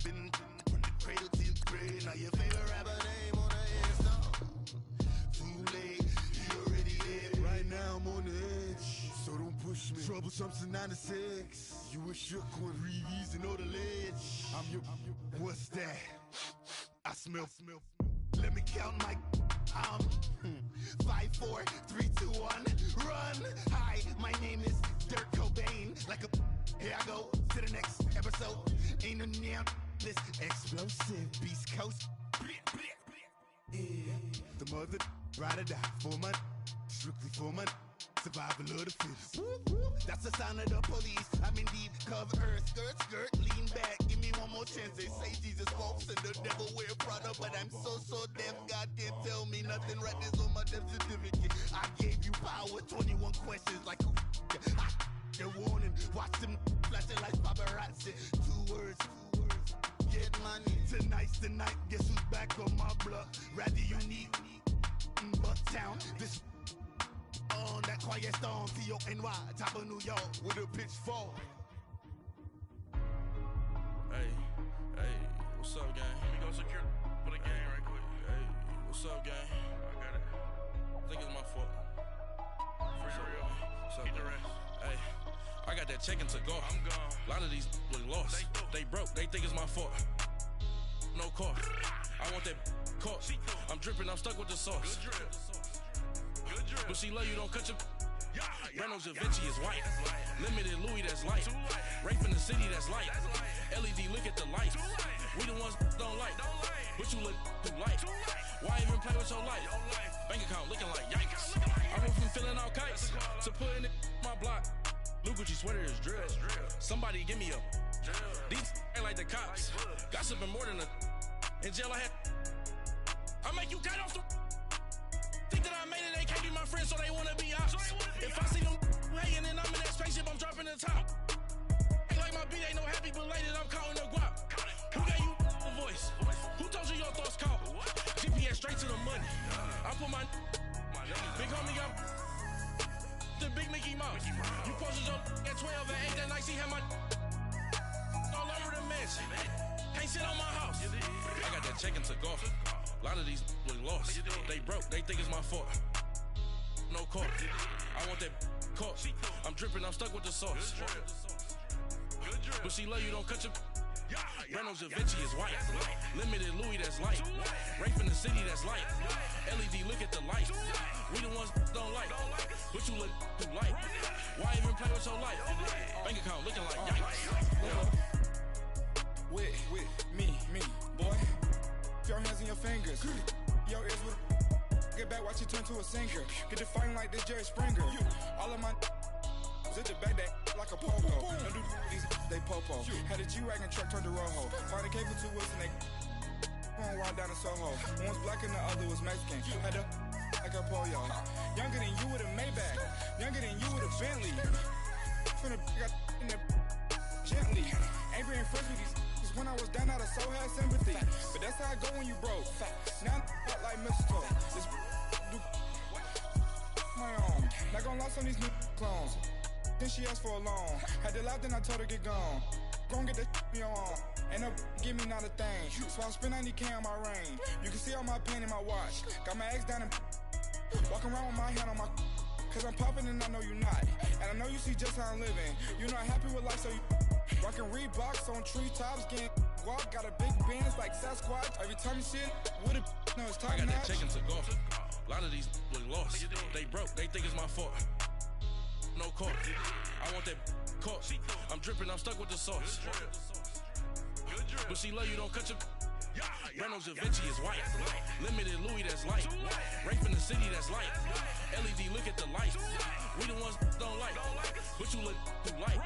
Been from the cradle to the grave. Now your favorite rapper name on the headstone. Too late, he already dead. Right now I'm on the edge, so don't push me. Troublesome to 96. You were shook on Reeves and all the ledge. I'm your, what's that? I smell. Let me count my. I'm 5, 4, 3, 2, 1. Run. Hi, my name is Dirk Cobain. Like a, here I go to the next episode. Ain't no damn this explosive Beast Coast. Yeah. The mother ride or die for my, strictly for my. Survival of the fittest. That's the sign of the police. I'm in deep cover earth. Skirt, lean back. Give me one more chance. They say Jesus walks and the devil wear Prada, but I'm so deaf. God can't tell me nothing. Right there's on my death certificate. I gave you power. 21 questions like a warning. Watch them flashing like paparazzi. 2 words. Get money. Tonight's the night. Guess who's back on my block? Rather unique. Bucktown. This. On that quiet stone, T-O-N-Y, top of New York, with a pitchfork. Hey, what's up, gang? Let me go secure for the game right quick. Hey, what's up, gang? I got it. I think it's my fault. For real. What's up, Get the gang? rest. Hey, I got that check to go. I'm gone. A lot of these look lost. They broke, they think it's my fault. No car. I want that caught. I'm dripping, I'm stuck with the sauce. Good drip. But she love you, don't cut your. Reynolds Da Vinci is white. Limited Louis, that's light. Rape in the city, that's light. LED, look at the light. We the ones don't like. But you look too light. Why even play with your life? Bank account looking like yikes. I went from filling out kites to putting it my block. New Gucci sweater is drill. Somebody give me a. These ain't like the cops. Gossiping more than a. In jail I had. I make you cut off the. Think that I made it, they can't be my friends, so they wanna be ops. If I see them hating and I'm in that spaceship, I'm dropping the top. Ain't like my beat, ain't no happy belated, I'm counting the guap. Who gave you a voice? Who told you your thoughts count? GPS straight to the money. I put my big homie got the big Mickey Mouse. You posted your at 12 and 8 that night, she had my all over the mansion. Can't sit on my house. I got that check to go. A lot of these look lost. They broke, they think it's my fault. No car. I want that caught. I'm dripping, I'm stuck with the sauce. But she love you, don't cut your. Reynolds Da Vinci is white. Limited Louis, that's light. Rape in the city, that's light. LED, look at the light. We the ones don't like. But you look too light. Why even play with your life? Bank account looking like yikes. With me, boy. Your hands in your fingers. Your ears with. Get back, watch you turn to a singer. Get to fighting like this Jerry Springer. All of my zip the back that like a pogo. Don't do these, they popo. Had a G-Wagon truck turned to Rojo. Find a cable 2 wheels and they going wild down in Soho. One was black and the other was Mexican. Had a like a pollo. Younger than you with a Maybach. Younger than you with a Bentley. From the got in the gently. Ain't been friends with these. When I was down out of so had sympathy. But that's how I go when you broke. Now I'm out like mistletoe. This do my own. Not gonna lost on these new clones. Then she asked for a loan. Had to laugh, then I told her get gone. Gon' get that me on. Ain't no give me not a thing. So I spend 90K on my range. You can see all my pain in my watch. Got my ex down and walking around with my hand on my. Cause I'm popping and I know you not. And I know you see just how I'm living. You're not happy with life, so you. Rockin' Reeboks on treetops, getting guap, got a big Benz like Sasquatch. Every time you see it, with it, no, it's top I got notch. that check to go. A lot of these look lost. They broke, they think it's my fault. No car. I want that caught. I'm dripping, I'm stuck with the sauce. But she love you, don't cut your. Reynolds Da Vinci is white. Limited Louis, that's light. Rape in the city, that's light. LED, look at the light. We the ones don't like. But you look too light.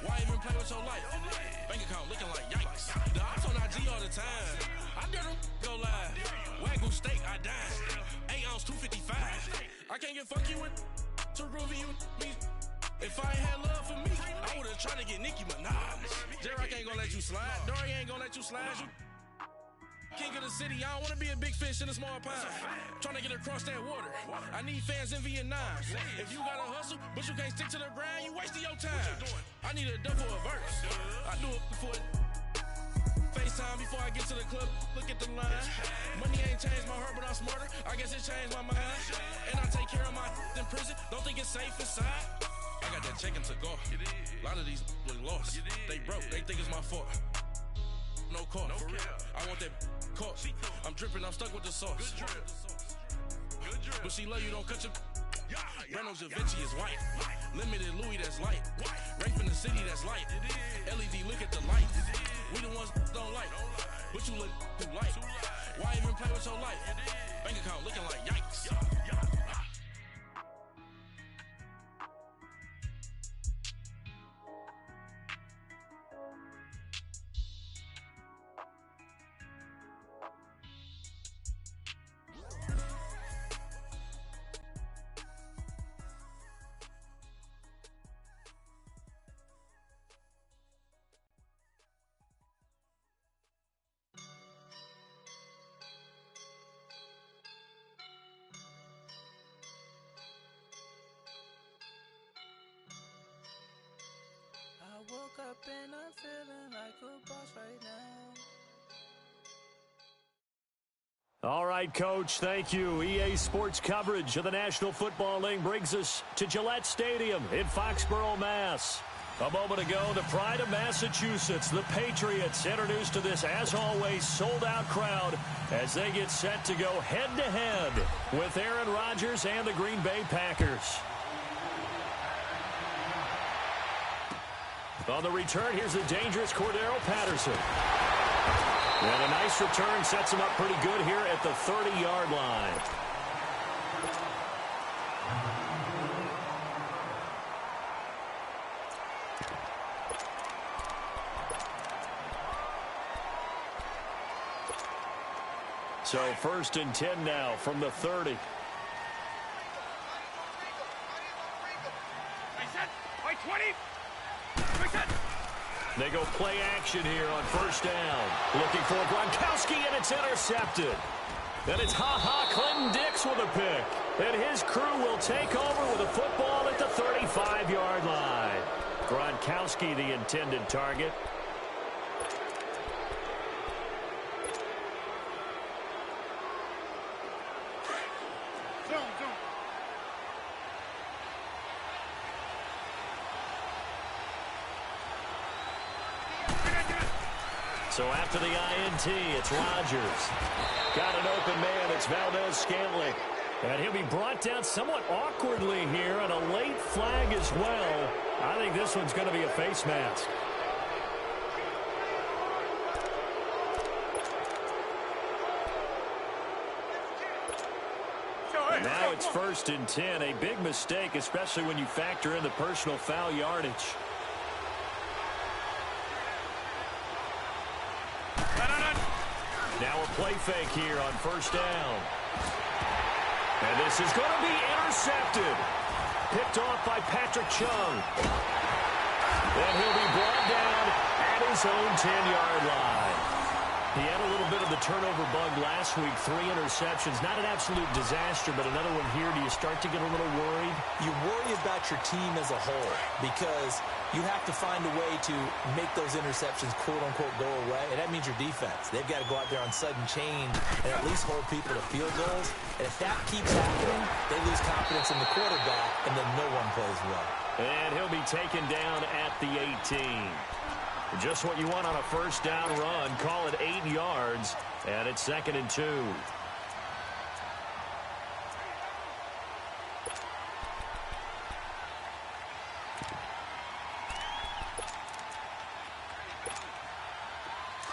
Why even play with your life? Bank account looking like yikes. The ops on IG all the time. I dare them go live. Wagyu steak, I dine. 8 ounce, 255. I can't get fucky with too groovy you me. If I ain't had love for me, I would've tried to get Nicki Minaj. J-Rock ain't gonna let you slide. Dory ain't gonna let you slide. You king of the city, I don't wanna be a big fish in a small pond. Trying to get across that water. I need fans in Vietnam. If you gotta hustle, but you can't stick to the grind, you wasting your time. I need a double a verse. I do it before FaceTime. get to the club, look at the line. Money ain't changed my heart, but I'm smarter. I guess it changed my mind. And I take care of my in prison. Don't think it's safe inside. I got that check to go. A lot of these look lost. They broke, they think it's my fault. No call, for real. I want that caught. I'm dripping, I'm stuck with the sauce. But she love you, don't cut your. Reynolds Da Vinci is white. Limited Louis, that's light. Rape in the city, that's light. LED, look at the light. We the ones don't like. But you look too light. Why even play with your life? Bank account looking like yikes. I woke up and I'm feeling like a boss right now. All right, Coach, thank you. EA Sports coverage of the National Football League brings us to Gillette Stadium in Foxborough, Mass. A moment ago, the pride of Massachusetts, the Patriots, introduced to this, as always, sold-out crowd as they get set to go head-to-head with Aaron Rodgers and the Green Bay Packers. On the return, here's the dangerous Cordero Patterson. And a nice return sets him up pretty good here at the 30-yard line. So 1st and 10 now from the 30. They go play action here on 1st down. Looking for Gronkowski, and it's intercepted. Then it's Clinton Dix with a pick. And his crew will take over with a football at the 35-yard line. Gronkowski, the intended target. So after the INT, it's Rodgers. Got an open man. It's Valdez-Scantling. And he'll be brought down somewhat awkwardly here, and a late flag as well. I think this one's going to be a face mask. Now it's 1st and 10. A big mistake, especially when you factor in the personal foul yardage. Now a play fake here on 1st down. And this is going to be intercepted. Picked off by Patrick Chung. And he'll be brought down at his own 10-yard line. He had a little bit of the turnover bug last week. 3 interceptions. Not an absolute disaster, but another one here. Do you start to get a little worried? You worry about your team as a whole because you have to find a way to make those interceptions, quote-unquote, go away, and that means your defense. They've got to go out there on sudden change and at least hold people to field goals. And if that keeps happening, they lose confidence in the quarterback, and then no one plays well. And he'll be taken down at the 18. Just what you want on a 1st down run. Call it 8 yards, and it's 2nd and 2.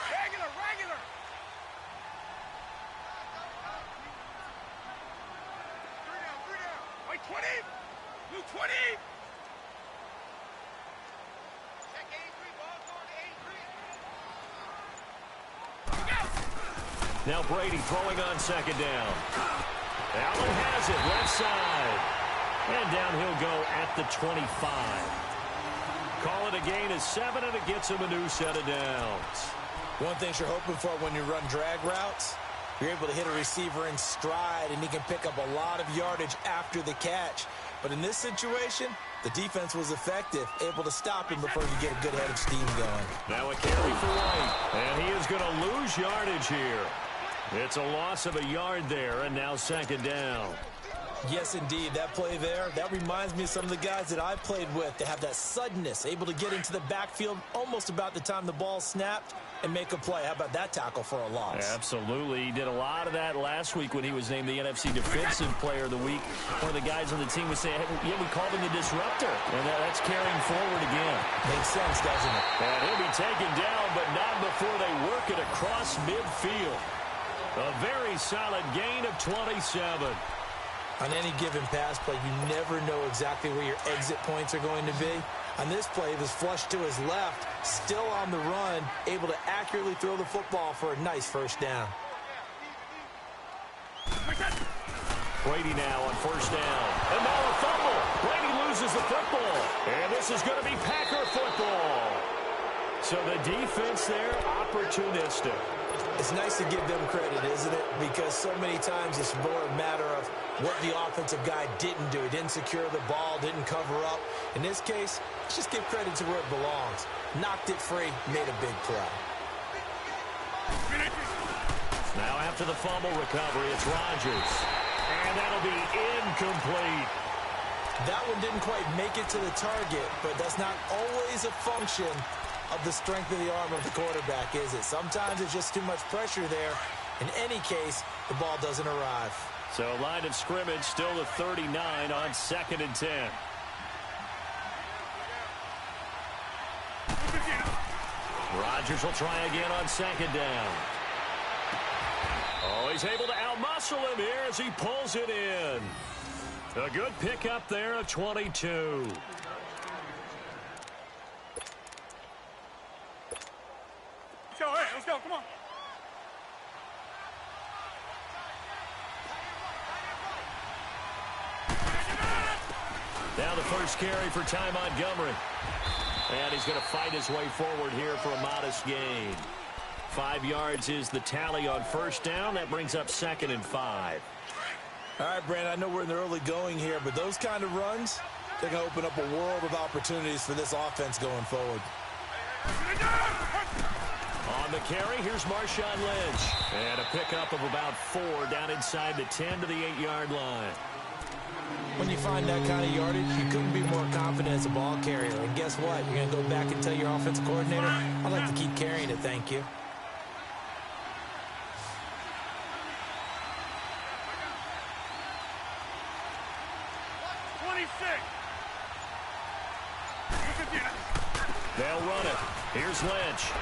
Regular. 3 down. Wait, 20. Blue 20. Now Brady throwing on 2nd down. Allen has it, left side. And down he'll go at the 25. Call it a gain of 7, and it gets him a new set of downs. One thing you're hoping for when you run drag routes, you're able to hit a receiver in stride, and he can pick up a lot of yardage after the catch. But in this situation, the defense was effective, able to stop him before he could get a good head of steam going. Now a carry for White, and he is going to lose yardage here. It's a loss of a yard there, and now second down. Yes, indeed. That play there, that reminds me of some of the guys that I played with. They have that suddenness, able to get into the backfield almost about the time the ball snapped and make a play. How about that tackle for a loss? Absolutely. He did a lot of that last week when he was named the NFC Defensive Player of the Week. One of the guys on the team was saying, hey, yeah, we called him the disruptor. And that's carrying forward again. Makes sense, doesn't it? And he'll be taken down, but not before they work it across midfield. A very solid gain of 27. On any given pass play, you never know exactly where your exit points are going to be. On this play, it was flushed to his left, still on the run, able to accurately throw the football for a nice first down. Brady now on first down. And now a fumble. Brady loses the football. And this is going to be Packer football. So the defense there, opportunistic. It's nice to give them credit, isn't it? Because so many times it's more a matter of what the offensive guy didn't do. He didn't secure the ball, didn't cover up. In this case, let's just give credit to where it belongs. Knocked it free, made a big play. Now after the fumble recovery, it's Rodgers. And that'll be incomplete. That one didn't quite make it to the target, but that's not always a function of the strength of the arm of the quarterback, is it? Sometimes it's just too much pressure there. In any case, the ball doesn't arrive. So line of scrimmage still to 39 on 2nd and 10. Rodgers will try again on 2nd down. Oh, he's able to outmuscle him here as he pulls it in. A good pickup there of 22. Let's go, come on. Now the first carry for Ty Montgomery. And he's going to fight his way forward here for a modest gain. 5 yards is the tally on first down. That brings up 2nd and 5. All right, Brandon, I know we're in the early going here, but those kind of runs, they're going to open up a world of opportunities for this offense going forward. On the carry, here's Marshawn Lynch. And a pickup of about 4 down inside the 10 to the 8-yard line. When you find that kind of yardage, you couldn't be more confident as a ball carrier. And guess what? You're going to go back and tell your offensive coordinator, I'd like to keep carrying it, thank you. They'll run it. Here's Lynch.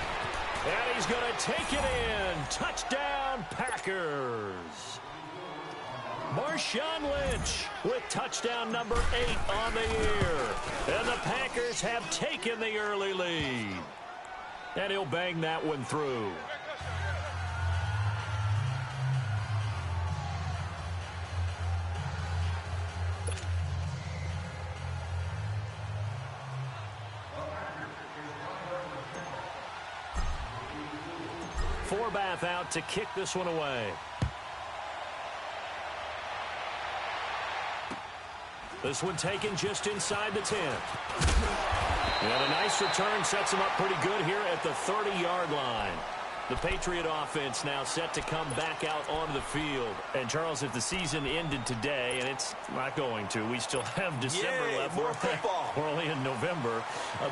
And he's going to take it in. Touchdown, Packers. Marshawn Lynch with touchdown number 8 on the year. And the Packers have taken the early lead. And he'll bang that one through. Forbath out to kick this one away. This one taken just inside the 10. And a nice return sets him up pretty good here at the 30-yard line. The Patriot offense now set to come back out onto the field. And, Charles, if the season ended today, and it's not going to, we still have December left. More football. We're only in November.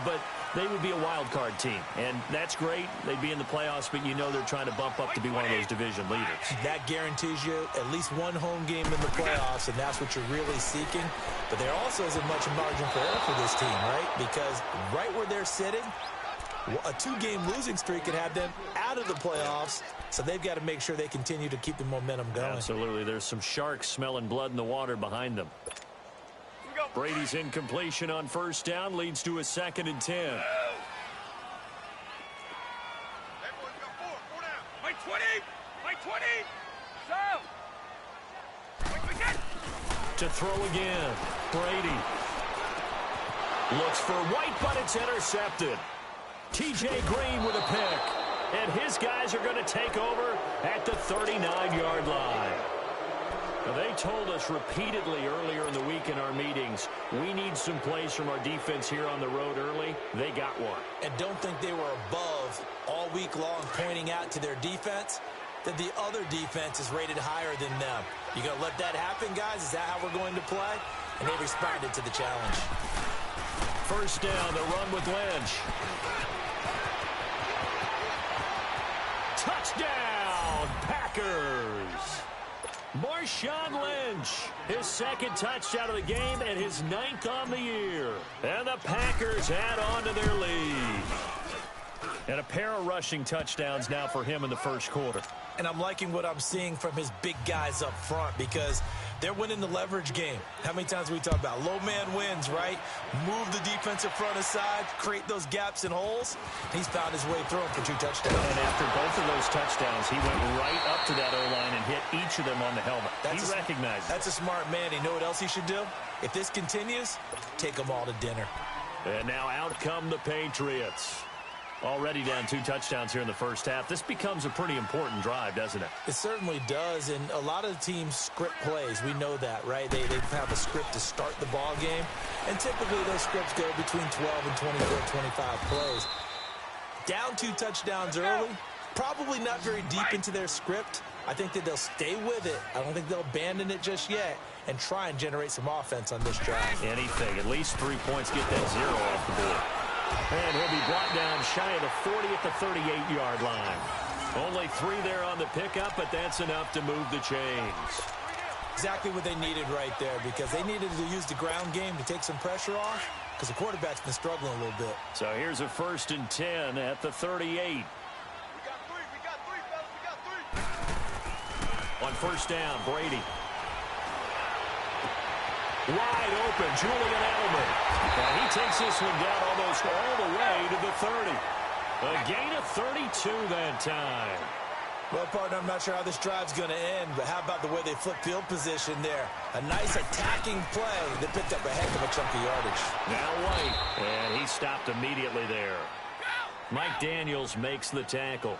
But they would be a wild card team. And that's great. They'd be in the playoffs, but you know they're trying to bump up to be one of those division leaders. That guarantees you at least one home game in the playoffs, and that's what you're really seeking. But there also isn't much margin for error for this team, right? Because right where they're sitting, a 2-game losing streak could have them out of the playoffs, so they've got to make sure they continue to keep the momentum going. Absolutely. There's some sharks smelling blood in the water behind them. Brady's incompletion on first down leads to a 2nd and 10. Wait, 20! Wait, 20! To throw again. Brady looks for White, but it's intercepted. T.J. Green with a pick. And his guys are going to take over at the 39-yard line. Now, they told us repeatedly earlier in the week in our meetings, we need some plays from our defense here on the road early. They got one. And don't think they were above all week long pointing out to their defense that the other defense is rated higher than them. You going to let that happen, guys? Is that how we're going to play? And they responded to the challenge. First down, the run with Lynch. Touchdown, Packers! Marshawn Lynch, his second touchdown of the game and his 9th on the year. And the Packers add on to their lead. And a pair of rushing touchdowns now for him in the first quarter. And I'm liking what I'm seeing from his big guys up front because they're winning the leverage game. How many times we talk about low man wins, right? Move the defensive front aside, create those gaps and holes. He's found his way through them for 2 touchdowns. And after both of those touchdowns, he went right up to that O-line and hit each of them on the helmet. He recognized it. That's a smart man. You know what else he should do? If this continues, take them all to dinner. And now out come the Patriots. Already down 2 touchdowns here in the first half. This becomes a pretty important drive, doesn't it? It certainly does, and a lot of the teams script plays. We know that, right? They have a script to start the ball game, and typically those scripts go between 12 and 24, 25 plays. Down 2 touchdowns early, probably not very deep into their script. I think that they'll stay with it. I don't think they'll abandon it just yet and try and generate some offense on this drive. Anything, at least 3 points, get that 0 off the board. And he'll be brought down shy of the 40 at the 38-yard line. Only 3 there on the pickup, but that's enough to move the chains. Exactly what they needed right there because they needed to use the ground game to take some pressure off because the quarterback's been struggling a little bit. So here's a 1st and 10 at the 38. We got 3, fellas, we got 3. On first down, Brady. Wide open, Julian Edelman. And he takes this one down almost all the way to the 30. A gain of 32 that time. Well, partner, I'm not sure how this drive's going to end, but how about the way they flip field position there? A nice attacking play that picked up a heck of a chunk of yardage. Now White, and he stopped immediately there. Mike Daniels makes the tackle.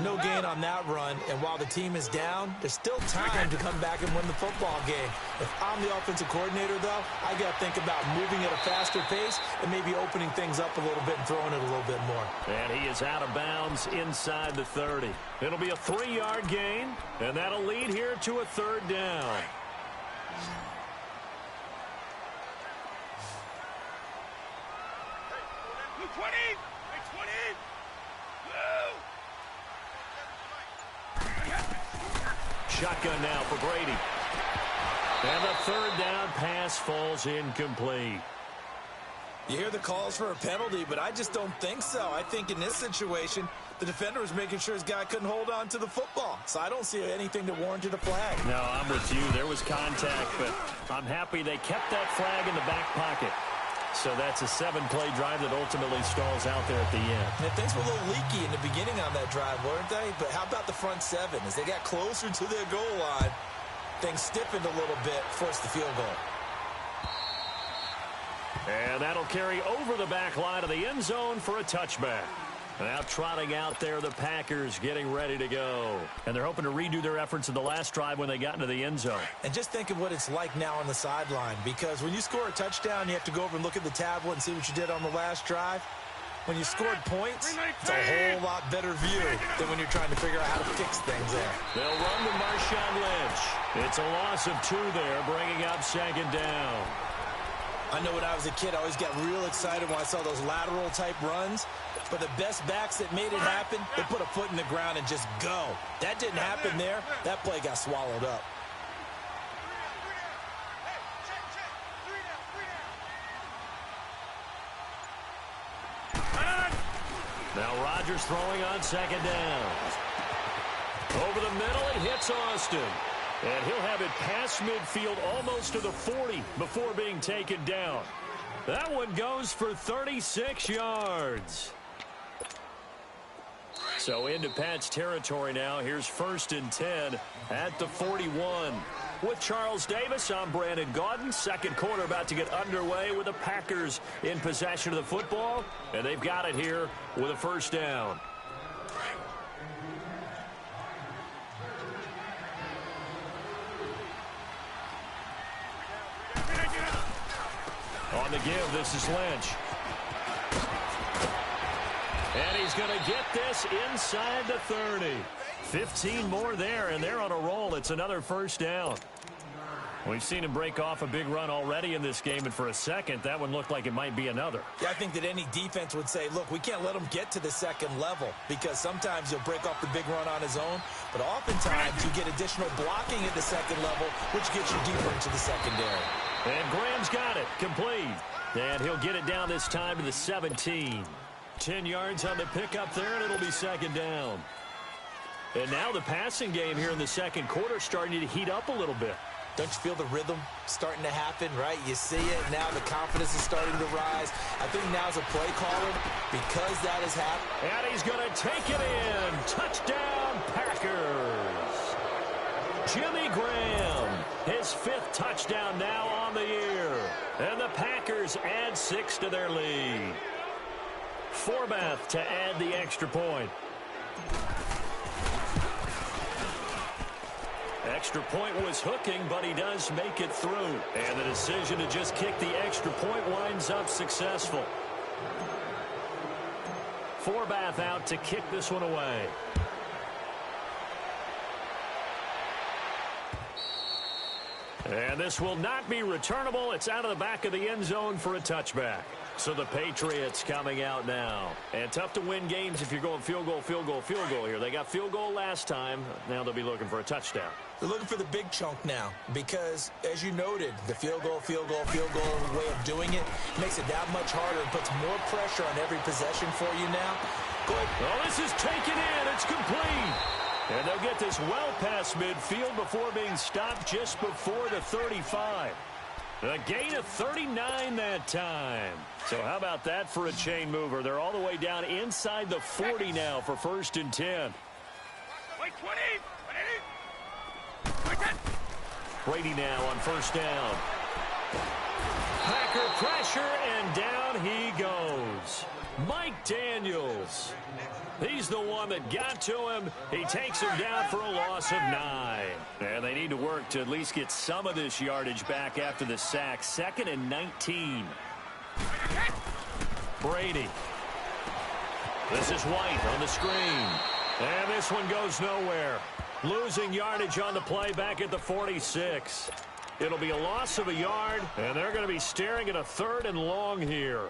No gain on that run, and while the team is down, there's still time to come back and win the football game. If I'm the offensive coordinator, though, I got to think about moving at a faster pace and maybe opening things up a little bit and throwing it a little bit more. And he is out of bounds inside the 30. It'll be a 3-yard gain, and that'll lead here to a 3rd down. Blue 20! Hey, 20! Blue! Shotgun now for Brady. And the 3rd down pass falls incomplete. You hear the calls for a penalty, but I just don't think so. I think in this situation, the defender was making sure his guy couldn't hold on to the football. So I don't see anything that warranted a flag. No, I'm with you. There was contact, but I'm happy they kept that flag in the back pocket. So that's a 7-play drive that ultimately stalls out there at the end. And things were a little leaky in the beginning on that drive, weren't they? But how about the front 7? As they got closer to their goal line, things stiffened a little bit, forced the field goal. And that'll carry over the back line of the end zone for a touchback. Now trotting out there, the Packers getting ready to go. And they're hoping to redo their efforts in the last drive when they got into the end zone. And just think of what it's like now on the sideline, because when you score a touchdown, you have to go over and look at the tablet and see what you did on the last drive. When you scored points, it's a whole lot better view than when you're trying to figure out how to fix things there. They'll run to Marshawn Lynch. It's a loss of 2 there, bringing up 2nd down. I know when I was a kid, I always got real excited when I saw those lateral-type runs. But the best backs that made it happen, they put a foot in the ground and just go. That didn't happen there. That play got swallowed up. Now Rodgers throwing on 2nd down. Over the middle, it hits Austin. And he'll have it past midfield almost to the 40 before being taken down. That one goes for 36 yards. So into Pat's territory now. Here's 1st and 10 at the 41. With Charles Davis, I'm Brandon Gaudin. Second quarter about to get underway with the Packers in possession of the football. And they've got it here with a 1st down. the give. This is Lynch. And he's going to get this inside the 30. 15 more there, and they're on a roll. It's another first down. We've seen him break off a big run already in this game, and for a second, that one looked like it might be another. Yeah, I think that any defense would say, look, we can't let him get to the second level because sometimes he'll break off the big run on his own, but oftentimes you get additional blocking at the second level, which gets you deeper into the secondary. And Graham's got it, complete. And he'll get it down this time to the 17. 10 yards on the pickup there, and it'll be second down. And now the passing game here in the second quarter starting to heat up a little bit. Don't you feel the rhythm starting to happen, right? You see it. Now the confidence is starting to rise. I think now's a play caller because that has happened. And he's going to take it in. Touchdown, Packers. Jimmy Graham, his 5th touchdown now on the year. And the Packers add 6 to their lead. Forbath to add the extra point. Extra point was hooking, but he does make it through. And the decision to just kick the extra point winds up successful. Forbath out to kick this one away. And this will not be returnable. It's out of the back of the end zone for a touchback. So the Patriots coming out now. And tough to win games if you're going field goal, field goal, field goal here. They got field goal last time. Now they'll be looking for a touchdown. They're looking for the big chunk now because, as you noted, the field goal way of doing it makes it that much harder and puts more pressure on every possession for you now. Go ahead. Well, this is taken in. It's complete. And they'll get this well past midfield before being stopped just before the 35. A gain of 39 that time. So how about that for a chain mover? They're all the way down inside the 40 now for 1st and 10. Brady now on 1st down. Packer pressure, and down he goes. Mike Daniels. He's the one that got to him. He takes him down for a loss of 9. And they need to work to at least get some of this yardage back after the sack. 2nd and 19. Brady. This is White on the screen. And this one goes nowhere. Losing yardage on the play back at the 46. It'll be a loss of a yard, and they're going to be staring at a 3rd and long here.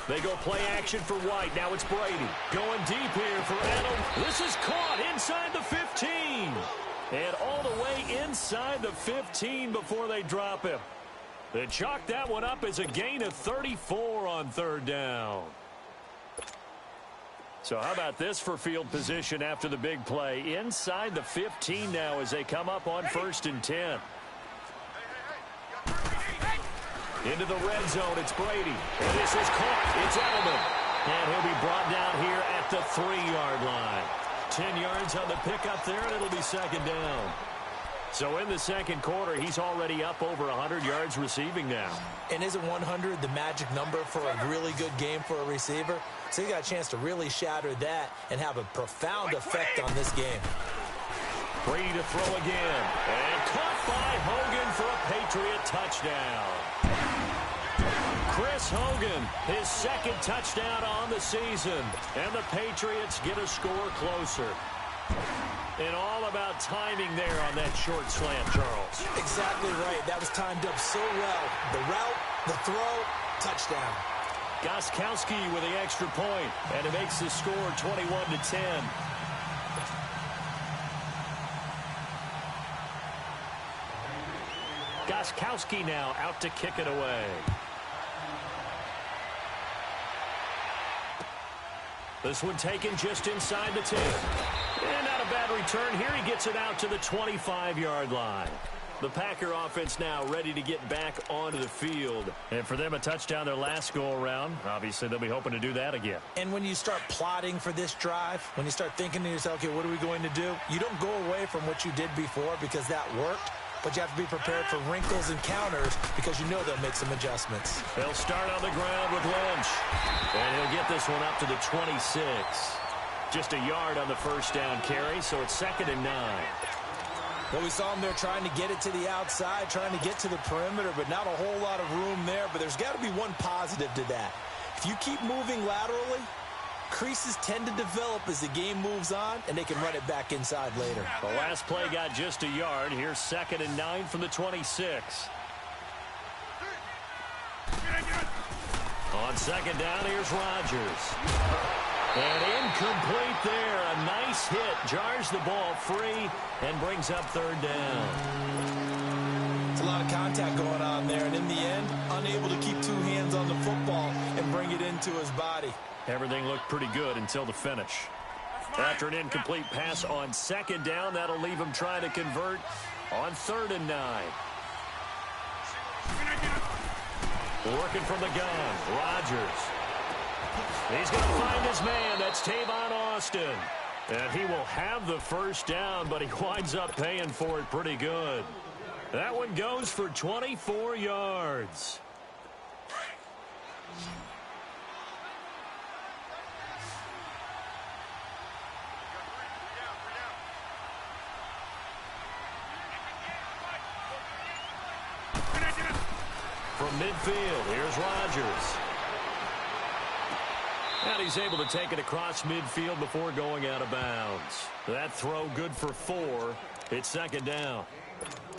They go play action for White. Now it's Brady. Going deep here for Adam. This is caught inside the 15. And all the way inside the 15 before they drop him. They chalk that one up as a gain of 34 on 3rd down. So how about this for field position after the big play? Inside the 15 now as they come up on 1st and 10. Into the red zone, it's Brady. And this is caught. It's Edelman. And he'll be brought down here at the 3-yard line. 10 yards on the pickup there, and it'll be 2nd down. So in the second quarter, he's already up over 100 yards receiving now. And isn't 100 the magic number for a really good game for a receiver? So he got a chance to really shatter that and have a profound effect on this game. Brady to throw again. And caught by Hogan for a Patriot touchdown. Chris Hogan, his 2nd touchdown on the season. And the Patriots get a score closer. And all about timing there on that short slant, Charles. Exactly right. That was timed up so well. The route, the throw, touchdown. Gostkowski with the extra point, and it makes the score 21-10. Gostkowski now out to kick it away. This one taken just inside the 10. And not a bad return here. He gets it out to the 25-yard line. The Packer offense now ready to get back onto the field. And for them, a touchdown their last go-around. Obviously, they'll be hoping to do that again. And when you start plotting for this drive, when you start thinking to yourself, okay, what are we going to do? You don't go away from what you did before because that worked. but you have to be prepared for wrinkles and counters because you know they'll make some adjustments. They'll start on the ground with Lynch, and he'll get this one up to the 26. Just a yard on the first down carry, so it's 2nd and 9. Well, we saw him there trying to get it to the outside, trying to get to the perimeter, but not a whole lot of room there. But there's got to be one positive to that. If you keep moving laterally, creases tend to develop as the game moves on, and they can run it back inside later. The last play got just a yard. Here's 2nd and 9 from the 26. On 2nd down, here's Rodgers. And incomplete there. A nice hit. Jars the ball free and brings up 3rd down. It's a lot of contact going on there, and in the end, unable to keep 2 hands on the football and bring it into his body. Everything looked pretty good until the finish. After an incomplete pass on 2nd down, that'll leave him trying to convert on 3rd and 9. Working from the gun, Rodgers. He's going to find his man. That's Tavon Austin. And he will have the first down, but he winds up paying for it pretty good. That one goes for 24 yards. From midfield, here's Rodgers. And he's able to take it across midfield before going out of bounds. That throw good for 4. It's 2nd down.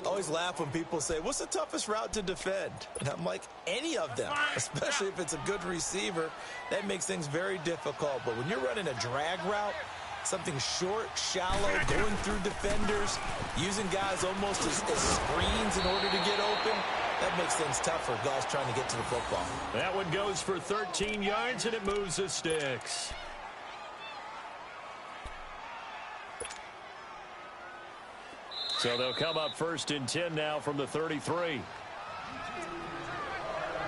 I always laugh when people say, what's the toughest route to defend? And I'm like, any of them, especially if it's a good receiver. That makes things very difficult. But when you're running a drag route, something short, shallow, going through defenders, using guys almost as screens in order to get open, that makes things tough for guys trying to get to the football. That one goes for 13 yards, and it moves the sticks. So they'll come up 1st and 10 now from the 33.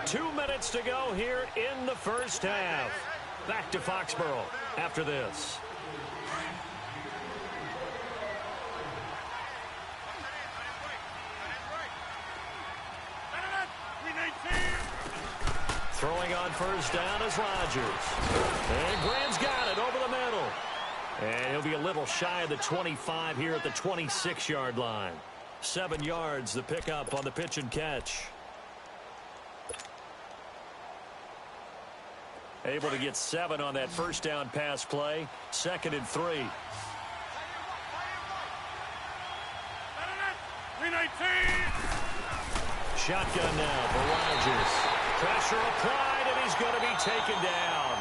2 minutes to go here in the first half. Back to Foxborough after this. Throwing on first down is Rodgers. And Graham's got it over the middle. And he'll be a little shy of the 25 here at the 26-yard line. 7 yards, the pickup on the pitch and catch. Able to get 7 on that first down pass play. 2nd and 3. Shotgun now for Rodgers. Pressure applied, and he's going to be taken down.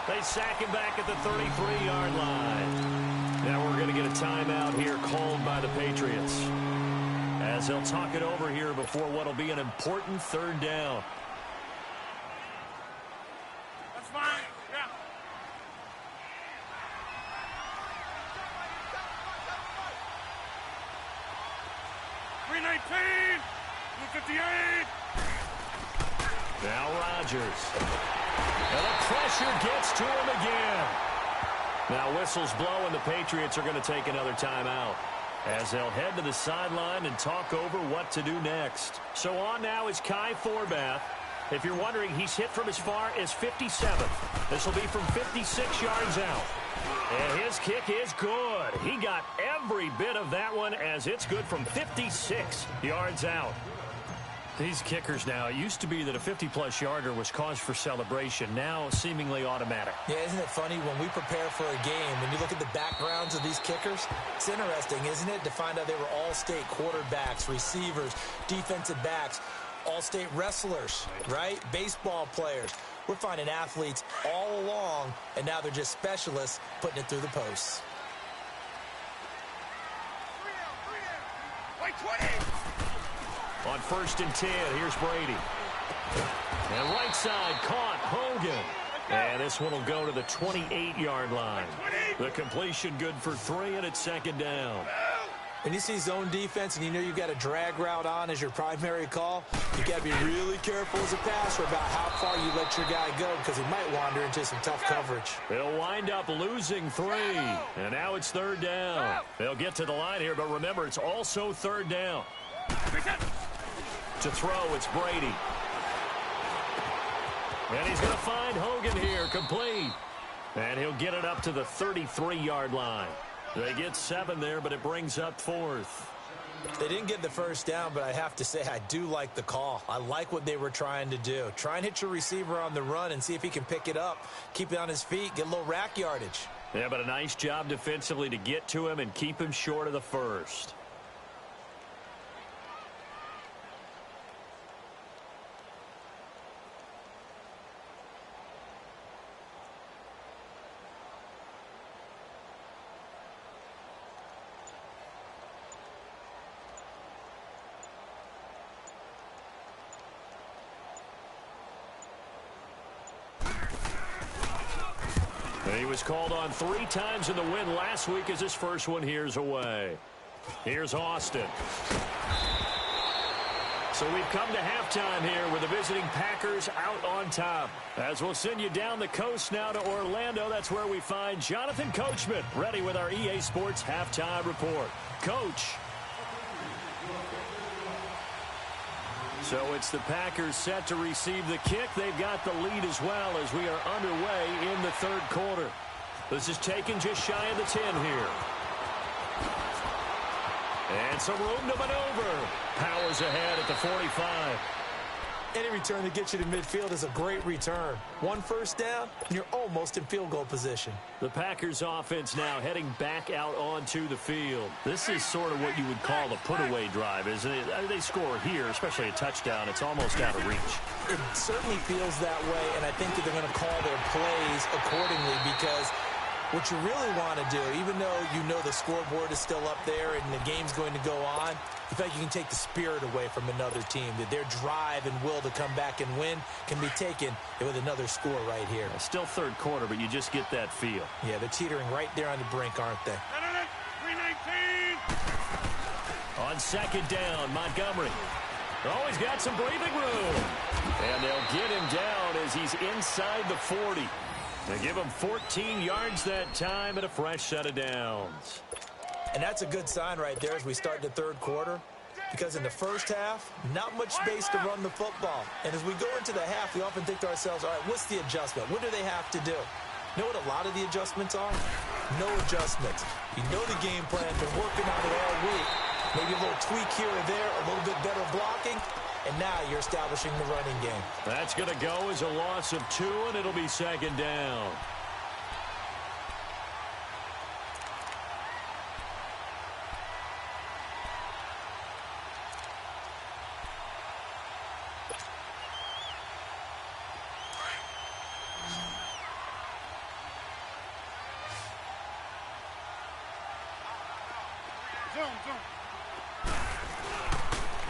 They sack him back at the 33-yard line. Now we're going to get a timeout here called by the Patriots, as they'll talk it over here before what will be an important 3rd down. That's fine. Yeah. $3.19. $2.58. Now Rodgers. And the pressure gets to him again. Now whistles blow, and the Patriots are going to take another timeout, as they'll head to the sideline and talk over what to do next. So on now is Kai Forbath. If you're wondering, he's hit from as far as 57th. This will be from 56 yards out. And his kick is good. He got every bit of that one, as it's good from 56 yards out. These kickers now, it used to be that a 50-plus yarder was cause for celebration. Now seemingly automatic. Yeah, isn't it funny when we prepare for a game, when you look at the backgrounds of these kickers, it's interesting, isn't it, to find out they were all-state quarterbacks, receivers, defensive backs, all-state wrestlers, right? Baseball players. We're finding athletes all along, and now they're just specialists putting it through the posts. White 20. On 1st and 10, here's Brady. And right side, caught Hogan. And this one will go to the 28-yard line. The completion good for 3, and it's 2nd down. When you see zone defense and you know you've got a drag route on as your primary call, you got to be really careful as a passer about how far you let your guy go, because he might wander into some tough coverage. They'll wind up losing 3, and now it's 3rd down. They'll get to the line here, but remember, it's also 3rd down. To throw, it's Brady. And he's going to find Hogan here, complete. And he'll get it up to the 33-yard line. They get 7 there, but it brings up 4th. They didn't get the first down, but I have to say I do like the call. I like what they were trying to do. Try and hit your receiver on the run and see if he can pick it up, keep it on his feet, get a little rack yardage. Yeah, but a nice job defensively to get to him and keep him short of the first. He was called on 3 times in the win last week as his first one here's away. Here's Austin. So we've come to halftime here with the visiting Packers out on top. As we'll send you down the coast now to Orlando, that's where we find Jonathan Coachman ready with our EA Sports halftime report. Coach. So it's the Packers set to receive the kick. They've got the lead as well as we are underway in the third quarter. This is taken just shy of the 10 here. And some room to maneuver. Powers ahead at the 45. Any return that gets you to midfield is a great return. 1 first down, and you're almost in field goal position. The Packers offense now heading back out onto the field. This is sort of what you would call a put-away drive, isn't it? They score here, especially a touchdown. It's almost out of reach. It certainly feels that way, and I think that they're going to call their plays accordingly because what you really want to do, even though you know the scoreboard is still up there and the game's going to go on, you feel like you can take the spirit away from another team, that their drive and will to come back and win can be taken with another score right here. Still third quarter, but you just get that feel. Yeah, they're teetering right there on the brink, aren't they? 319. On second down, Montgomery. Oh, he's got some breathing room. And they'll get him down as he's inside the 40. They give him 14 yards that time and a fresh set of downs. And that's a good sign right there as we start the third quarter, because in the first half, not much space to run the football. And as we go into the half, we often think to ourselves, all right, what's the adjustment? What do they have to do? You know what a lot of the adjustments are? No adjustments. You know the game plan, been working on it all week. Maybe a little tweak here or there, a little bit better blocking, and now you're establishing the running game. That's going to go as a loss of 2, and it'll be second down.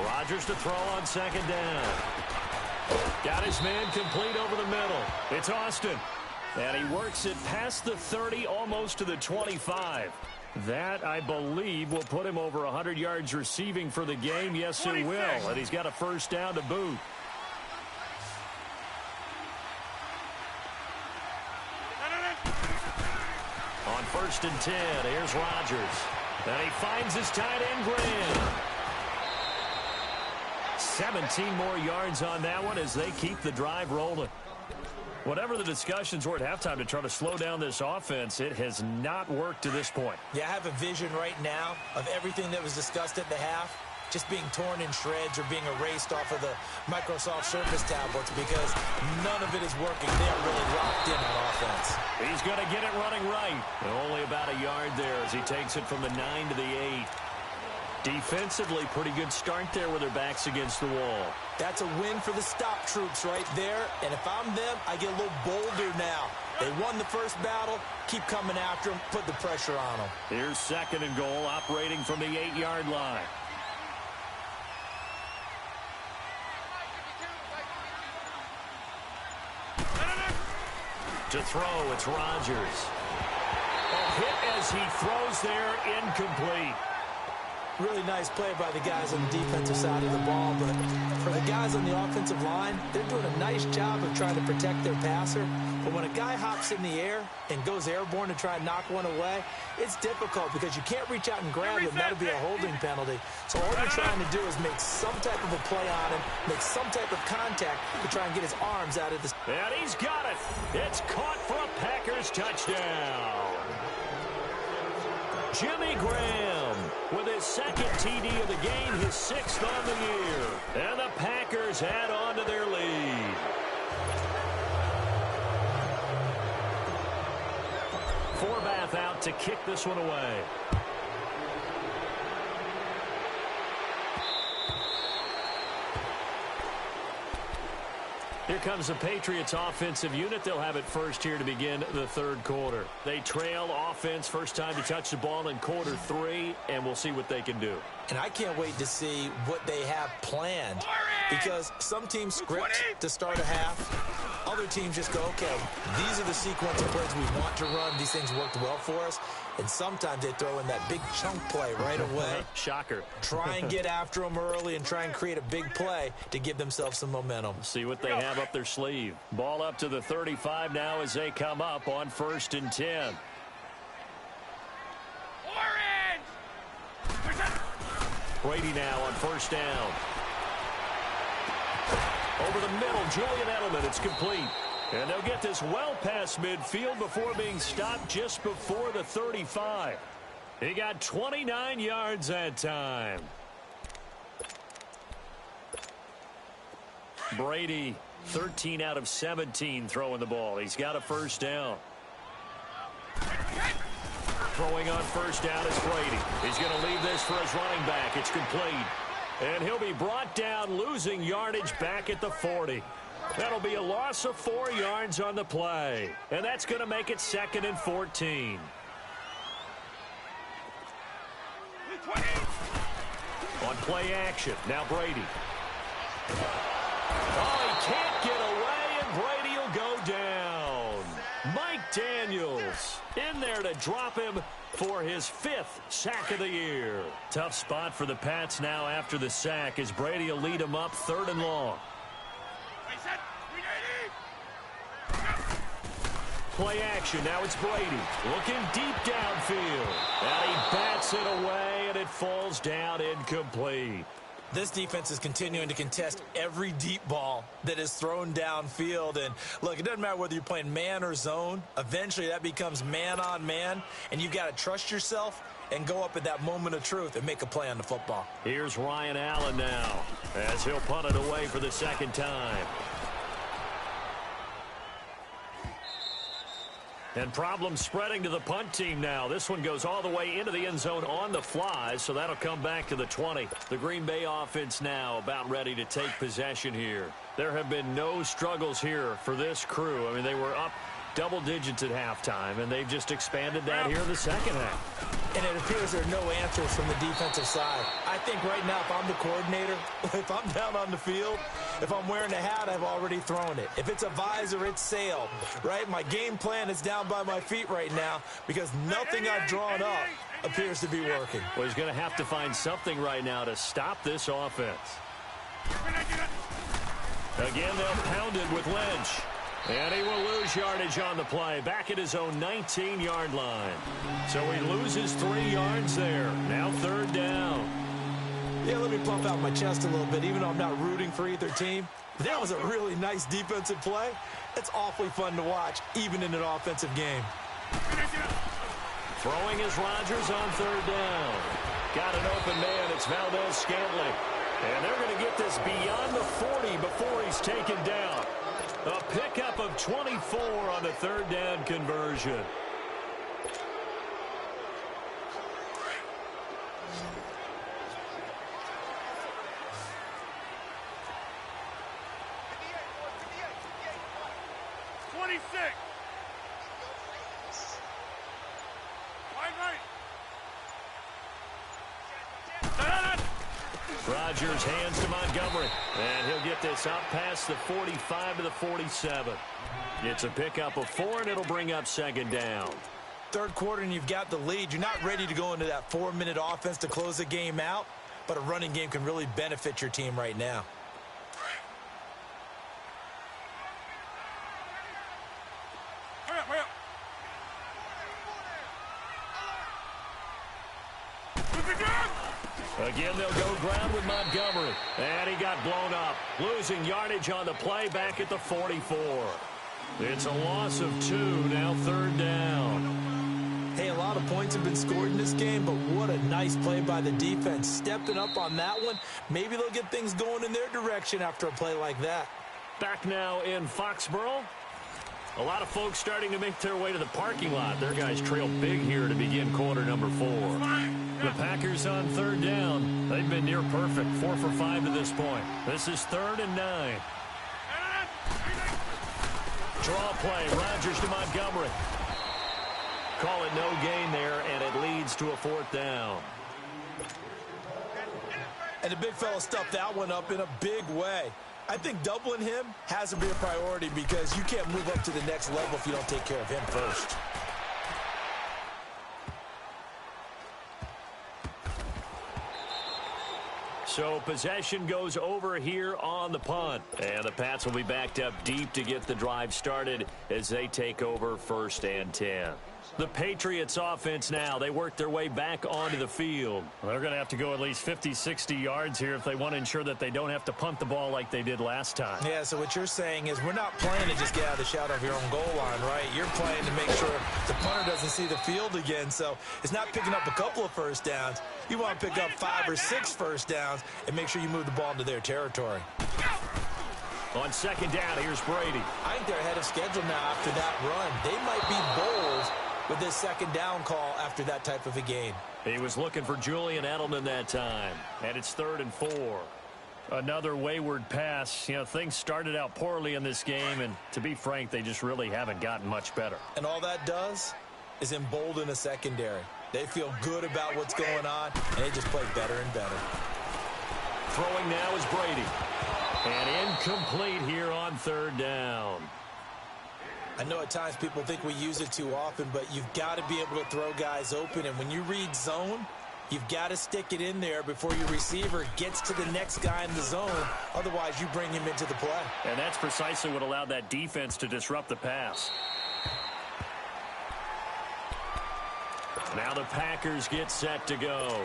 Rodgers to throw on second down. Got his man complete over the middle. It's Austin. And he works it past the 30, almost to the 25. That, I believe, will put him over 100 yards receiving for the game. Yes, it will. And he's got a first down to boot. On first and 10, here's Rodgers. And he finds his tight end, Graham. 17 more yards on that one as they keep the drive rolling. Whatever the discussions were at halftime to try to slow down this offense, it has not worked to this point. Yeah, I have a vision right now of everything that was discussed at the half just being torn in shreds or being erased off of the Microsoft Surface tablets because none of it is working. They're really locked in on offense. He's going to get it running right. Only about a yard there as he takes it from the 9 to the 8. Defensively, pretty good start there with their backs against the wall. That's a win for the stop troops right there. And if I'm them, I get a little bolder now. They won the first battle. Keep coming after them. Put the pressure on them. Here's second and goal, operating from the 8-yard line. To throw, it's Rodgers. A hit as he throws there, incomplete. Really nice play by the guys on the defensive side of the ball, but for the guys on the offensive line, they're doing a nice job of trying to protect their passer. But when a guy hops in the air and goes airborne to try and knock one away, it's difficult because you can't reach out and grab him. That would be a holding penalty. So all you're trying to do is make some type of a play on him, make some type of contact to try and get his arms out of the... And he's got it. It's caught for a Packers touchdown. Jimmy Graham with his second TD of the game, his 6th on the year. And the Packers add on to their lead. Forbath out to kick this one away. Here comes the Patriots offensive unit. They'll have it first here to begin the third quarter. They trail offense first time to touch the ball in quarter 3, and we'll see what they can do. And I can't wait to see what they have planned, because some teams script to start a half. Other teams just go, okay, these are the sequence of plays we want to run. These things worked well for us. And sometimes they throw in that big chunk play right away. Shocker. Try and get after them early and try and create a big play to give themselves some momentum. See what they have up their sleeve. Ball up to the 35 now as they come up on 1st and 10. Brady now on 1st down. Over the middle, Julian Edelman. It's complete. And they'll get this well past midfield before being stopped just before the 35. He got 29 yards that time. Brady, 13 out of 17 throwing the ball. He's got a 1st down. Throwing on 1st down is Brady. He's going to leave this for his running back. It's complete. And he'll be brought down, losing yardage back at the 40. That'll be a loss of 4 yards on the play. And that's going to make it 2nd and 14. On play action, now Brady. Oh, he can't get away, and Brady will go down. Mike Daniels in there to drop him for his 5th sack of the year. Tough spot for the Pats now after the sack, as Brady will lead them up 3rd and long. Play action, now it's Brady looking deep downfield, and he bats it away, and it falls down incomplete. This defense is continuing to contest every deep ball that is thrown downfield. And look, it doesn't matter whether you're playing man or zone. Eventually that becomes man on man, and you've got to trust yourself and go up at that moment of truth and make a play on the football. Here's Ryan Allen now as he'll punt it away for the 2nd time. And problems spreading to the punt team now. This one goes all the way into the end zone on the fly, so that'll come back to the 20. The Green Bay offense now about ready to take possession here. There have been no struggles here for this crew. I mean, they were up double digits at halftime, and they've just expanded that here in the 2nd half. And it appears there are no answers from the defensive side. I think right now, if I'm the coordinator, if I'm down on the field, if I'm wearing a hat, I've already thrown it. If it's a visor, it's sailed, right? My game plan is down by my feet right now because nothing I've drawn up appears to be working. Well, he's going to have to find something right now to stop this offense. Again, they'll pound it with Lynch. And he will lose yardage on the play, back at his own 19-yard line. So he loses 3 yards there. Now 3rd down. Yeah, let me pump out my chest a little bit, even though I'm not rooting for either team. But that was a really nice defensive play. It's awfully fun to watch, even in an offensive game. Throwing is Rodgers on 3rd down. Got an open man. It's Valdez-Scantling. And they're going to get this beyond the 40 before he's taken down. A pickup of 24 on the 3rd down conversion. Rodgers hands to Montgomery, and he'll get this up past the 45 to the 47. It's a pickup of 4, and it'll bring up 2nd down. 3rd quarter, and you've got the lead. You're not ready to go into that 4-minute offense to close the game out, but a running game can really benefit your team right now. And they'll go ground with Montgomery. And he got blown up. Losing yardage on the play back at the 44. It's a loss of 2, now 3rd down. Hey, a lot of points have been scored in this game, but what a nice play by the defense. Stepping up on that one. Maybe they'll get things going in their direction after a play like that. Back now in Foxborough. A lot of folks starting to make their way to the parking lot. Their guys trail big here to begin quarter number 4. The Packers on 3rd down. They've been near perfect, 4 for 5 to this point. This is 3rd and 9. Draw play, Rodgers to Montgomery. Call it no gain there, and it leads to a 4th down. And the big fella stuffed that one up in a big way. I think doubling him has to be a priority because you can't move up to the next level if you don't take care of him first. So possession goes over here on the punt. And the Pats will be backed up deep to get the drive started as they take over 1st and 10. The Patriots offense now, they work their way back onto the field. Well, they're going to have to go at least 50, 60 yards here if they want to ensure that they don't have to punt the ball like they did last time. Yeah, so what you're saying is we're not playing to just get out of the shadow of your own goal line, right? You're playing to make sure the punter doesn't see the field again. So it's not picking up a couple of first downs. You want to pick up 5 or 6 first downs and make sure you move the ball into their territory. On 2nd down, here's Brady. I think they're ahead of schedule now after that run. They might be bold with this 2nd down call after that type of a game. He was looking for Julian Edelman that time, and it's 3rd and 4. Another wayward pass. You know, things started out poorly in this game, and to be frank, they just really haven't gotten much better. And all that does is embolden a secondary. They feel good about what's going on, and they just play better and better. Throwing now is Brady. And incomplete here on 3rd down. I know at times people think we use it too often, but you've got to be able to throw guys open. And when you read zone, you've got to stick it in there before your receiver gets to the next guy in the zone. Otherwise, you bring him into the play. And that's precisely what allowed that defense to disrupt the pass. Now the Packers get set to go.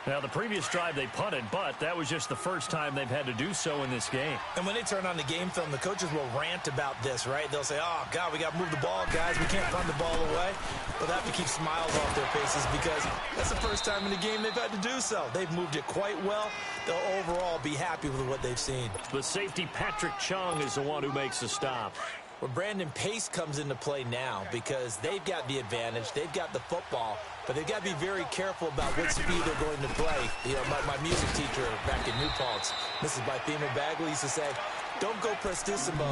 Now, the previous drive they punted, but that was just the first time they've had to do so in this game. And when they turn on the game film, the coaches will rant about this, right? They'll say, oh, God, we got to move the ball, guys. We can't punt the ball away. But they have to keep smiles off their faces because that's the first time in the game they've had to do so. They've moved it quite well. They'll overall be happy with what they've seen. The safety, Patrick Chung, is the one who makes the stop. Well, Brandon, pace comes into play now because they've got the advantage. They've got the football, but they've got to be very careful about what speed they're going to play. You know, my music teacher back in New Paltz, Mrs. Bythema Bagley, used to say, don't go prestissimo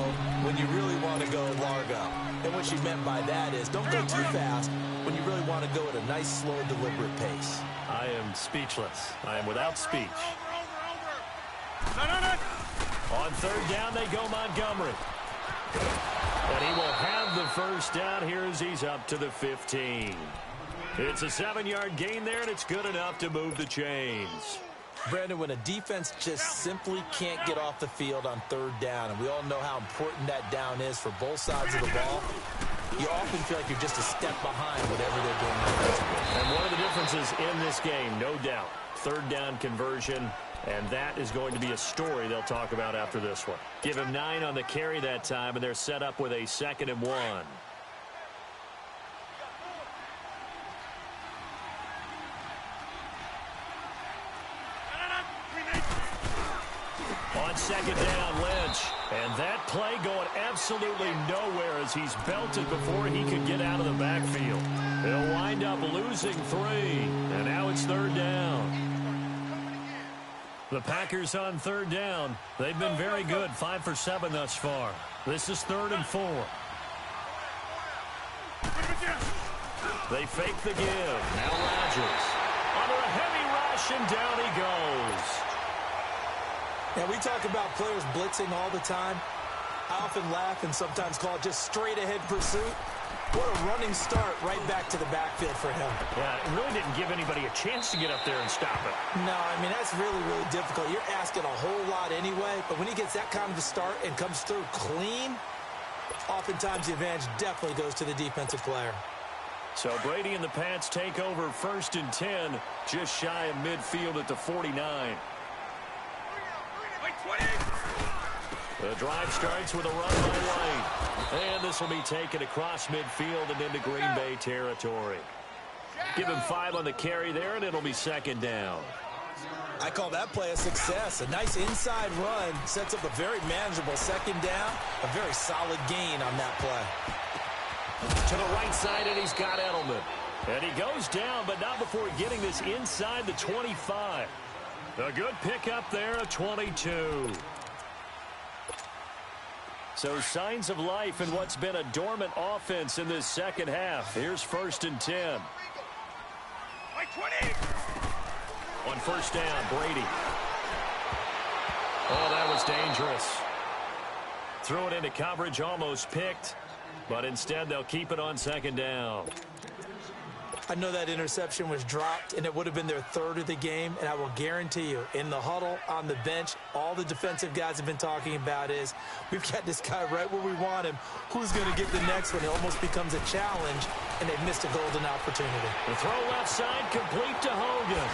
when you really want to go largo. And what she meant by that is don't go too fast when you really want to go at a nice, slow, deliberate pace. I am speechless. I am without speech. On 3rd down, they go Montgomery. And he will have the first down here as he's up to the 15. It's a 7-yard gain there, and it's good enough to move the chains. Brandon, when a defense just simply can't get off the field on 3rd down, and we all know how important that down is for both sides of the ball, you often feel like you're just a step behind whatever they're doing offensively. And one of the differences in this game, no doubt, 3rd down conversion. And that is going to be a story they'll talk about after this one. Give him 9 on the carry that time, and they're set up with a 2nd and 1. On 2nd down, Lynch. And that play going absolutely nowhere as he's belted before he could get out of the backfield. He'll wind up losing 3, and now it's 3rd down. The Packers on 3rd down. They've been very good, 5 for 7 thus far. This is 3rd and 4. They fake the give. Now Rodgers. Under a heavy rush, and down he goes. Now, we talk about players blitzing all the time. I often laugh and sometimes call it just straight-ahead pursuit. What a running start right back to the backfield for him. Yeah, it really didn't give anybody a chance to get up there and stop it. No, I mean, that's really, really difficult. You're asking a whole lot anyway, but when he gets that kind of a start and comes through clean, oftentimes the advantage definitely goes to the defensive player. So Brady and the Pats take over 1st and 10, just shy of midfield at the 49. The drive starts with a run by White. And this will be taken across midfield and into Green Bay territory. Give him 5 on the carry there, and it'll be 2nd down. I call that play a success. A nice inside run sets up a very manageable 2nd down. A very solid gain on that play. To the right side, and he's got Edelman. And he goes down, but not before getting this inside the 25. A good pickup there, a 22. So signs of life in what's been a dormant offense in this second half. Here's 1st and 10. On 1st down, Brady. Oh, that was dangerous. Threw it into coverage, almost picked. But instead, they'll keep it on 2nd down. I know that interception was dropped, and it would have been their 3rd of the game. And I will guarantee you, in the huddle, on the bench, all the defensive guys have been talking about is, we've got this guy right where we want him. Who's going to get the next one? It almost becomes a challenge, and they've missed a golden opportunity. The throw left side, complete to Hogan.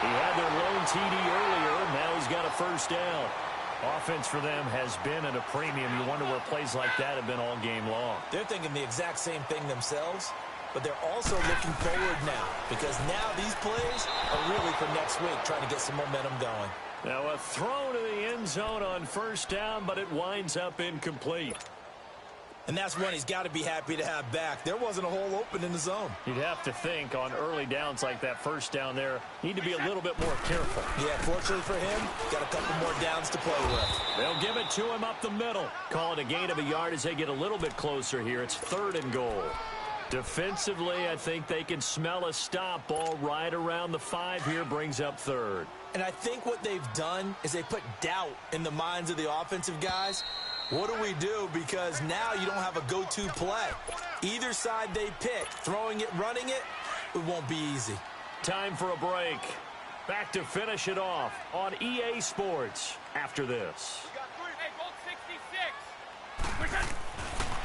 He had their lone TD earlier, and now he's got a 1st down. Offense for them has been at a premium. You wonder where plays like that have been all game long. They're thinking the exact same thing themselves, but they're also looking forward now, because now these plays are really for next week, trying to get some momentum going. Now a throw to the end zone on 1st down, but it winds up incomplete. And that's one he's got to be happy to have back. There wasn't a hole open in the zone. You'd have to think on early downs like that 1st down there, need to be a little bit more careful. Yeah, fortunately for him, got a couple more downs to play with. They'll give it to him up the middle. Call it a gain of a yard as they get a little bit closer here. It's 3rd and goal. Defensively, I think they can smell a stop. Ball right around the 5 here, brings up 3rd. And I think what they've done is they put doubt in the minds of the offensive guys. What do we do? Because now you don't have a go-to play. Either side they pick, throwing it, running it, it won't be easy. Time for a break. Back to finish it off on EA Sports after this. We got 3. Hey, Bolt 66.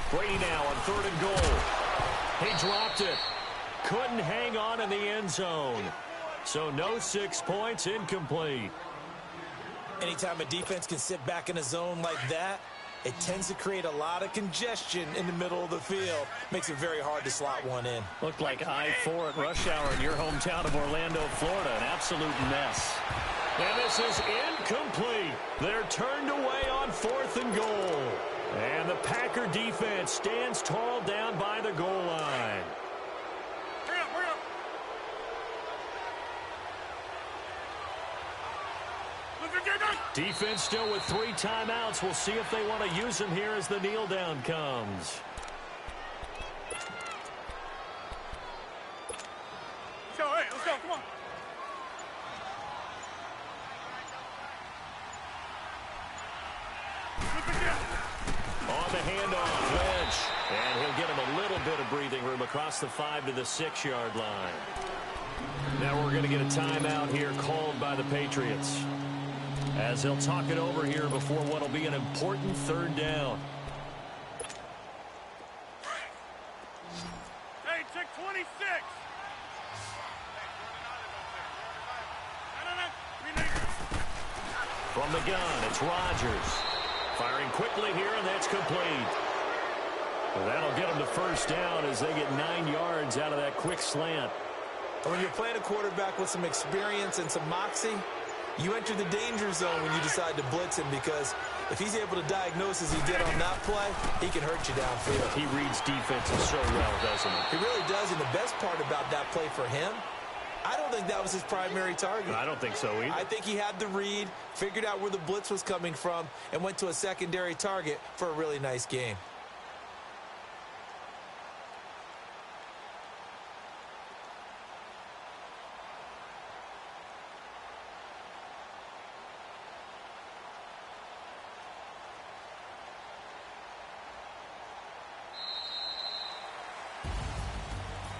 Brady now on 3rd and goal. He dropped it. Couldn't hang on in the end zone. So no 6 points, incomplete. Anytime a defense can sit back in a zone like that, it tends to create a lot of congestion in the middle of the field. Makes it very hard to slot one in. Looked like I-4 at rush hour in your hometown of Orlando, Florida. An absolute mess. And this is incomplete. They're turned away on 4th and goal. And the Packer defense stands tall down by the goal line. Hurry up. Defense still with 3 timeouts. We'll see if they want to use them here as the kneel down comes. Let's go, come on. On the handoff, Lynch. And he'll get him a little bit of breathing room across the 5 to the 6-yard line. Now we're going to get a timeout here called by the Patriots, as they'll talk it over here before what will be an important 3rd down. Hey, check 26. From the gun, it's Rodgers. Firing quickly here, and that's complete. Well, that'll get them to 1st down as they get 9 yards out of that quick slant. When you're playing a quarterback with some experience and some moxie, you enter the danger zone when you decide to blitz him, because if he's able to diagnose as he did on that play, he can hurt you downfield. He reads defenses so well, doesn't he? He really does, and the best part about that play for him, I don't think that was his primary target. I don't think so either. I think he had the read, figured out where the blitz was coming from, and went to a secondary target for a really nice game.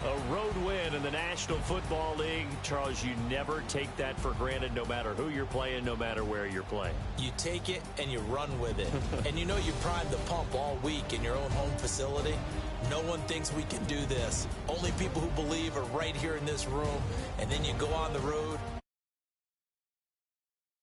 A road win in the National Football League. Charles, you never take that for granted, no matter who you're playing, no matter where you're playing. You take it and you run with it. And you know you primed the pump all week in your own home facility. No one thinks we can do this. Only people who believe are right here in this room. And then you go on the road